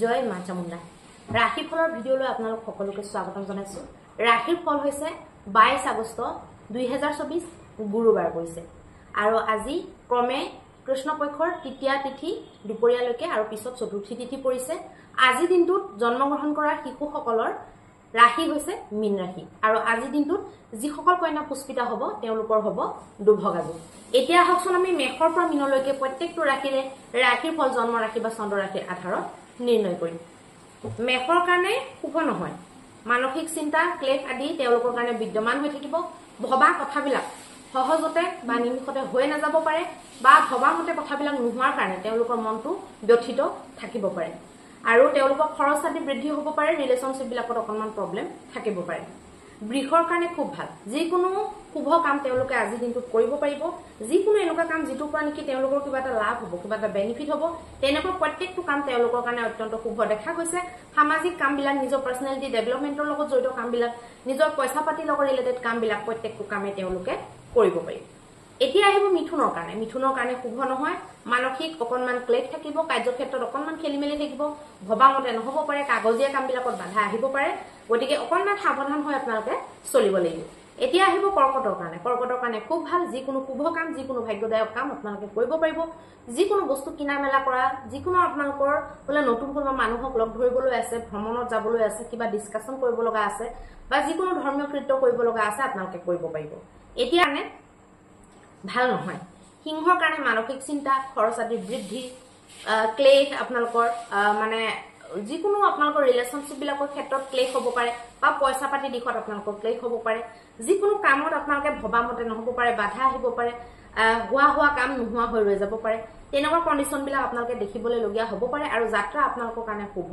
জয় মা চামুণ্ডা ৰাশিফলৰ ভিডিঅ'লৈ আপোনালোক সকলোকে স্বাগতম জনাইছো। ৰাশিৰ ফল হৈছে 22 আগষ্ট 2024 গুৰুবাৰ পৰিছে আৰু আজি ক্ৰমে কৃষ্ণপক্ষৰ তৃতীয়া তিথি দুপৰীয়ালৈকে আৰু পিছত চতুৰ্থী তিথি পৰিছে। আজি দিনটোত জন্মগ্ৰহণ কৰা শিশুসকলৰ ৰাশি হৈছে মীন ৰাশি আৰু আজি দিনটোত যিসকল কন্যা পুষ্পিতা হ'ব তেওঁলোকৰ হ'ব দুভগাজু। এতিয়া আহকচোন আমি মেষৰ পৰা মীনলৈকে প্ৰত্যেকটো ৰাশিৰ ফল জন্ম ৰাশি বা চন্দ্ৰ ৰাশিৰ আধাৰত নিৰ্ণয় কৰিম। মেষৰ কাৰণে শুভ নহয়, মানসিক চিন্তা ক্লেশ আদি তেওঁলোকৰ কাৰণে বিদ্যমান হৈ থাকিব। ভবা কথাবিলাক সহজতে বা নিমিষতে হৈ নাযাব পাৰে বা ভবা মতে কথাবিলাক নোহোৱাৰ কাৰণে তেওঁলোকৰ মনটো ব্যথিত থাকিব পাৰে আৰু তেওঁলোকৰ খৰচ আদি বৃদ্ধি হ'ব পাৰে। ৰিলেশ্যনশ্বিপ বিলাকত অকণমান প্ৰব্লেম থাকিব পাৰে। বৃষৰ কাৰণে খুব ভাল, যিকোনো শুভ কাম তেওঁলোকে আজি দিনটোত কৰিব পাৰিব। যিকোনো এনেকুৱা কাম যিটোৰ পৰা নেকি তেওঁলোকৰ কিবা এটা লাভ হ'ব, কিবা এটা বেনিফিট হ'ব, তেনেকুৱা প্ৰত্যেকটো কাম তেওঁলোকৰ কাৰণে অত্যন্ত শুভ দেখা গৈছে। সামাজিক কামবিলাক, নিজৰ পাৰ্চনেলিটি ডেভেলপমেণ্টৰ লগত জড়িত কামবিলাক, নিজৰ পইচা পাতিৰ লগত ৰিলেটেড কামবিলাক প্ৰত্যেকটো কামেই তেওঁলোকে কৰিব পাৰিব। এতিয়া আহিব মিথুনৰ কাৰণে। মিথুনৰ কাৰণে শুভ নহয়, মানসিক অকণমান ক্লেশ থাকিব, কাৰ্যক্ষেত্ৰত অকণমান খেলি মেলি থাকিব, ভবা মতে নহ'ব পাৰে, কাগজীয়া কামবিলাকত বাধা আহিব পাৰে। গতিকে অকণমান সাৱধান হৈ আপোনালোকে চলিব লাগিব। এতিয়া আহিব কৰ্কটৰ কাৰণে। কৰ্কটৰ কাৰণে খুব ভাল, যিকোনো শুভ কাম, যিকোনো ভাগ্যদায়ক কাম আপোনালোকে কৰিব পাৰিব। যিকোনো বস্তু কিনা মেলা কৰা, যিকোনো আপোনালোকৰ বোলে নতুন কোনোবা মানুহক লগ ধৰিবলৈ আছে, ভ্ৰমণত যাবলৈ আছে, কিবা ডিছকাশ্যন কৰিব লগা আছে বা যিকোনো ধৰ্মীয় কৃত্য কৰিব লগা আছে আপোনালোকে কৰিব পাৰিব। এতিয়া ভাল নহয়। সিংহৰ কাৰণে মানসিক চিন্তা, খৰচ আদি বৃদ্ধি, ক্লেশ, আপোনালোকৰ মানে যিকোনো আপোনালোকৰ ৰিলেশ্যনশ্বিপ বিলাকৰ ক্ষেত্ৰত ক্লেশ হ'ব পাৰে বা পইচা পাতি দিশত আপোনালোকৰ ক্লেশ হ'ব পাৰে। যিকোনো কামত আপোনালোকে ভবা মতে নহ'ব পাৰে, বাধা আহিব পাৰে, হোৱা কাম নোহোৱা হৈ ৰৈ যাব পাৰে। তেনেকুৱা কণ্ডিশ্যন বিলাক আপোনালোকে দেখিবলৈ লগীয়া হ'ব পাৰে আৰু যাত্ৰা আপোনালোকৰ কাৰণে শুভ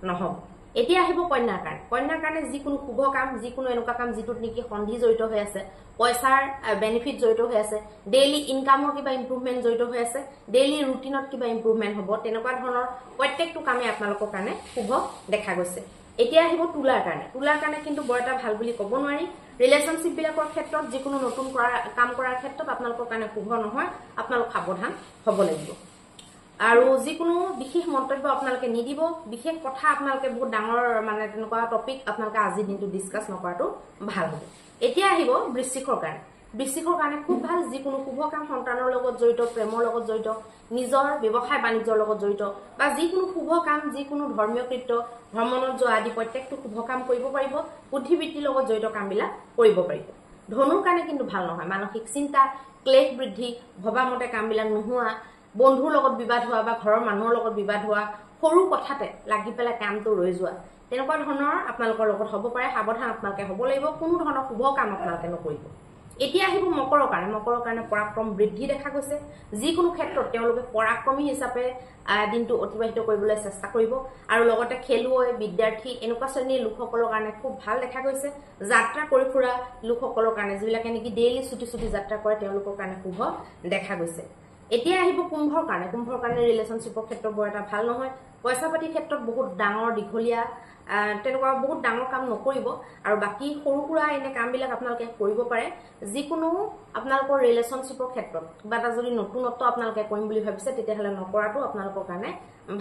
নহ'ব। এতিয়া আহিব কন্যাৰ কাৰণে। কন্যাৰ কাৰণে যিকোনো শুভ কাম, যিকোনো এনেকুৱা কাম যিটোত নেকি সন্ধি জড়িত হৈ আছে, পইচাৰ বেনিফিট জড়িত হৈ আছে, ডেইলি ইনকামৰ কিবা ইম্প্ৰুভমেণ্ট জড়িত হৈ আছে, ডেইলি ৰুটিনত কিবা ইম্প্ৰুভমেণ্ট হ'ব, তেনেকুৱা ধৰণৰ প্ৰত্যেকটো কামেই আপোনালোকৰ কাৰণে শুভ দেখা গৈছে। এতিয়া আহিব তুলাৰ কাৰণে। তুলাৰ কাৰণে কিন্তু বৰ এটা ভাল বুলি ক'ব নোৱাৰি। ৰিলেশ্যনশ্বিপ বিলাকৰ ক্ষেত্ৰত যিকোনো নতুন কাম কৰাৰ ক্ষেত্ৰত আপোনালোকৰ কাৰণে শুভ নহয়, আপোনালোক সাৱধান হ'ব লাগিব। আৰু যিকোনো বিশেষ মন্তব্য আপোনালোকে নিদিব, বিশেষ কথা আপোনালোকে বহুত ডাঙৰ মানে তেনেকুৱা টপিক আপোনালোকে আজিৰ দিনটো ডিছকাছ নকৰাটো ভাল হ'ব। এতিয়া আহিব বৃশ্চিকৰ কাৰণে। বৃশ্চিকৰ কাৰণে খুব ভাল, যিকোনো শুভ কাম, সন্তানৰ লগত জড়িত, প্ৰেমৰ লগত জড়িত, নিজৰ ব্যৱসায় বাণিজ্যৰ লগত জড়িত বা যিকোনো শুভ কাম, যিকোনো ধৰ্মীয় কৃত্য, ভ্ৰমণত যোৱা আদি প্ৰত্যেকটো শুভ কাম কৰিব পাৰিব। বুদ্ধিবৃত্তিৰ লগত জড়িত কামবিলাক কৰিব পাৰিব। ধনুৰ কাৰণে কিন্তু ভাল নহয়, মানসিক চিন্তা, ক্লেশ বৃদ্ধি, ভবা মতে কামবিলাক নোহোৱা, বন্ধুৰ লগত বিবাদ হোৱা বা ঘৰৰ মানুহৰ লগত বিবাদ হোৱা, সৰু কথাতে লাগি পেলাই কামটো ৰৈ যোৱা, তেনেকুৱা ধৰণৰ আপোনালোকৰ লগত হ'ব পাৰে। সাৱধান আপোনালোকে হ'ব লাগিব, কোনো ধৰণৰ শুভ কাম আপোনালোকে নকৰিব। এতিয়া আহিব মকৰৰ কাৰণে। মকৰৰ কাৰণে পৰাক্ৰম বৃদ্ধি দেখা গৈছে। যিকোনো ক্ষেত্ৰত তেওঁলোকে পৰাক্ৰমী হিচাপে দিনটো অতিবাহিত কৰিবলৈ চেষ্টা কৰিব আৰু লগতে খেলুৱৈ, বিদ্যাৰ্থী, এনেকুৱা শ্ৰেণীৰ লোকসকলৰ কাৰণে খুব ভাল দেখা গৈছে। যাত্ৰা কৰি ফুৰা লোকসকলৰ কাৰণে, যিবিলাকে নেকি ডেইলি ছুটি যাত্ৰা কৰে, তেওঁলোকৰ কাৰণে শুভ দেখা গৈছে। এতিয়া আহিব কুম্ভৰ কাৰণে। কুম্ভৰ কাৰণে ৰিলেশ্যনশ্বিপৰ ক্ষেত্ৰত বৰ এটা ভাল নহয়। পইচা পাতিৰ ক্ষেত্ৰত বহুত ডাঙৰ দীঘলীয়া তেনেকুৱা বহুত ডাঙৰ কাম নকৰিব আৰু বাকী সৰু সুৰা এনে কামবিলাক আপোনালোকে কৰিব পাৰে। যিকোনো আপোনালোকৰ ৰিলেশ্যনশ্বিপৰ ক্ষেত্ৰত কিবা এটা যদি নতুনত্ব আপোনালোকে কৰিম বুলি ভাবিছে, তেতিয়াহ'লে নকৰাটো আপোনালোকৰ কাৰণে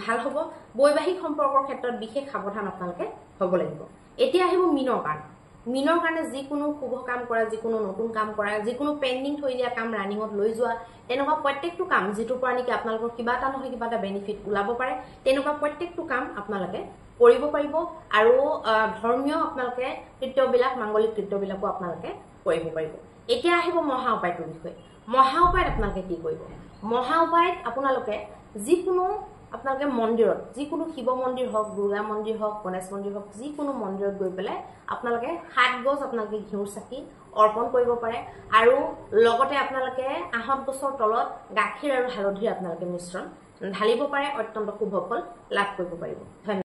ভাল হ'ব। বৈবাহিক সম্পৰ্কৰ ক্ষেত্ৰত বিশেষ সাৱধান আপোনালোকে হ'ব লাগিব। এতিয়া আহিব মীনৰ কাৰণে। মীনৰ কাৰণে যিকোনো শুভ কাম কৰা, যিকোনো নতুন কাম কৰা, যিকোনো পেণ্ডিং থৈ দিয়া কাম ৰানিঙত লৈ যোৱা, তেনেকুৱা প্ৰত্যেকটো কাম যিটোৰ পৰা নেকি আপোনালোকৰ কিবা এটা নহয় কিবা এটা বেনিফিট ওলাব পাৰে, তেনেকুৱা প্ৰত্যেকটো কাম আপোনালোকে কৰিব পাৰিব আৰু ধৰ্মীয় আপোনালোকে কৃত্যবিলাক, মাংগলিক কৃত্যবিলাকো আপোনালোকে কৰিব পাৰিব। এতিয়া আহিব মহা উপায়টোৰ বিষয়ে। মহা উপায়ত আপোনালোকে কি কৰিব? মহা উপায়ত আপোনালোকে যিকোনো আপোনালোকে মন্দিৰত, যিকোনো শিৱ মন্দিৰ হওক, দুৰ্গা মন্দিৰ হওক, গণেশ মন্দিৰ হওক, যিকোনো মন্দিৰত গৈ পেলাই আপোনালোকে 7 গছ আপোনালোকে ঘিউৰ চাকি অৰ্পণ কৰিব পাৰে আৰু লগতে আপোনালোকে আহঁত গছৰ তলত গাখীৰ আৰু হালধিৰ আপোনালোকে মিশ্ৰণ ঢালিব পাৰে। অত্যন্ত শুভ ফল লাভ কৰিব পাৰিব। ধন্যবাদ।